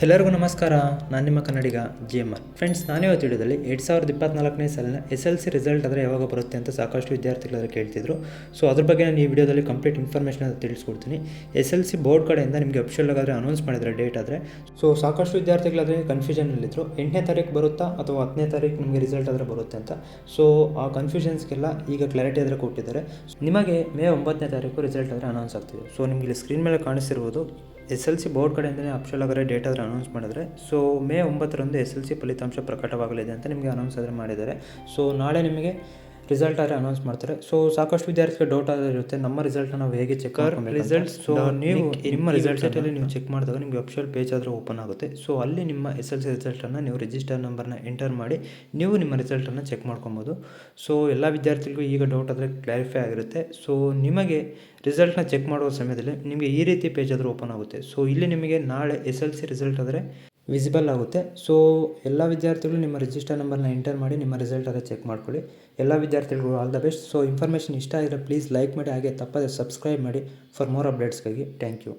ಎಲ್ಲರಿಗೂ ನಮಸ್ಕಾರ. ನಾನು ನಿಮ್ಮ ಕನ್ನಡಿಗ GMR. ಫ್ರೆಂಡ್ಸ್, ನಾನಿವತ್ತು ವಿಡಿಯೋದಲ್ಲಿ 2024ನೇ ಸಾಲಿನ SLC ರಿಸಲ್ಟ್ ಆದರೆ ಯಾವಾಗ ಬರುತ್ತೆ ಅಂತ ಸಾಕಷ್ಟು ವಿದ್ಯಾರ್ಥಿಗಳು ಕೇಳ್ತಿದ್ರು. ಸೊ ಅದ್ರ ಬಗ್ಗೆ ನಾನು ಈ ವಿಡಿಯೋದಲ್ಲಿ ಕಂಪ್ಲೀಟ್ ಇನ್ಫಾರ್ಮೇಷನ್ ತಿಳಿಸ್ಕೊಡ್ತೀನಿ. SLC ಬೋರ್ಡ್ ಕಡೆಯಿಂದ ನಿಮಗೆ ಅಫಿಷಿಯಲ್ ಆಗಿ ಅನೌನ್ಸ್ ಮಾಡಿದರೆ ಡೇಟ್ ಆದರೆ, ಸೊ ಸಾಕಷ್ಟು ವಿದ್ಯಾರ್ಥಿಗಳಾದರೆ ಕನ್ಫ್ಯೂಷನಲ್ಲಿದ್ದರು. 8ನೇ ತಾರೀಕು ಬರುತ್ತಾ ಅಥವಾ 10ನೇ ತಾರೀಕು ನಿಮಗೆ ರಿಸಲ್ಟ್ ಆದರೆ ಬರುತ್ತೆ ಅಂತ. ಸೊ ಆ ಕನ್ಫ್ಯೂಷನ್ಸ್ಗೆಲ್ಲ ಈಗ ಕ್ಲಾರಿಟಿ ಆದರೆ ಕೊಟ್ಟಿದ್ದಾರೆ. ನಿಮಗೆ ಮೇ 9ನೇ ತಾರೀಕು ರಿಸಲ್ಟ್ ಆದರೆ ಅನೌನ್ಸ್ ಆಗ್ತಿದೆ. ಸೊ ನಿಮಗೆ ಇಲ್ಲಿ ಸ್ಕ್ರೀನ್ ಮೇಲೆ ಕಾಣಿಸ್ತಿರ್ಬೋದು, SLC ಬೋರ್ಡ್ ಕಡೆಯಿಂದಲೇ ಅಫಿಷಿಯಲ್ ಆಗಿ ಡೇಟ್ ಆದರೆ ಅನೌನ್ಸ್ ಮಾಡಿದರೆ. ಸೊ ಮೇ 9ರಂದು SLC ಫಲಿತಾಂಶ ಪ್ರಕಟವಾಗಲಿದೆ ಅಂತ ನಿಮಗೆ ಅನೌನ್ಸ್ ಆದರೆ ಮಾಡಿದ್ದಾರೆ. ಸೊ ನಾಳೆ ನಿಮಗೆ ರಿಸಲ್ಟ್ ಆದರೆ ಅನೌನ್ಸ್ ಮಾಡ್ತಾರೆ. ಸೊ ಸಾಕಷ್ಟು ವಿದ್ಯಾರ್ಥಿಗಳು ಡೌಟ್ ಇರುತ್ತೆ, ನಮ್ಮ ರಿಸಲ್ಟ್ನ ನಾವು ಹೇಗೆ ಚೆಕ್ ರಿಸಲ್ಟ್. ಸೊ ನೀವು ನಿಮ್ಮ ರಿಸಲ್ಟಲ್ಲಿ ನೀವು ಚೆಕ್ ಮಾಡಿದಾಗ ನಿಮಗೆ ಅಫಿಷಿಯಲ್ ಪೇಜ್ ಆದರೆ ಓಪನ್ ಆಗುತ್ತೆ. ಸೊ ಅಲ್ಲಿ ನಿಮ್ಮ SLC ರಿಸಲ್ಟನ್ನು ನೀವು ರಿಜಿಸ್ಟರ್ ನಂಬರ್ನ ಎಂಟರ್ ಮಾಡಿ ನೀವು ನಿಮ್ಮ ರಿಸಲ್ಟನ್ನು ಚೆಕ್ ಮಾಡ್ಕೊಬೋದು. ಸೊ ಎಲ್ಲ ವಿದ್ಯಾರ್ಥಿಗಳಿಗೂ ಈಗ ಡೌಟ್ ಆದರೆ ಕ್ಲಾರಿಫೈ ಆಗಿರುತ್ತೆ. ಸೊ ನಿಮಗೆ ರಿಸಲ್ಟ್ನ ಚೆಕ್ ಮಾಡುವ ಸಮಯದಲ್ಲಿ ನಿಮಗೆ ಈ ರೀತಿ ಪೇಜ್ ಆದರೆ ಓಪನ್ ಆಗುತ್ತೆ. ಸೊ ಇಲ್ಲಿ ನಿಮಗೆ ನಾಳೆ SLC ರಿಸಲ್ಟ್ ಆದರೆ ವಿಸಿಬಲ್ ಆಗುತ್ತೆ. ಸೊ ಎಲ್ಲ ವಿದ್ಯಾರ್ಥಿಗಳು ನಿಮ್ಮ ರಿಜಿಸ್ಟರ್ ನಂಬರ್ನ ಎಂಟರ್ ಮಾಡಿ ನಿಮ್ಮ ರಿಸಲ್ಟ್ ಆದರೆ ಚೆಕ್ ಮಾಡ್ಕೊಳ್ಳಿ. ಎಲ್ಲ ವಿದ್ಯಾರ್ಥಿಗಳು all the best. So information ಇಷ್ಟ ಆಗಿದ್ರೆ ಪ್ಲೀಸ್ ಲೈಕ್ ಮಾಡಿ, ಹಾಗೆ ತಪ್ಪದೆ ಸಬ್ಸ್ಕ್ರೈಬ್ ಮಾಡಿ ಫಾರ್ ಮೋರ್ ಅಪ್ಡೇಟ್ಸ್ಗಾಗಿ. Thank you.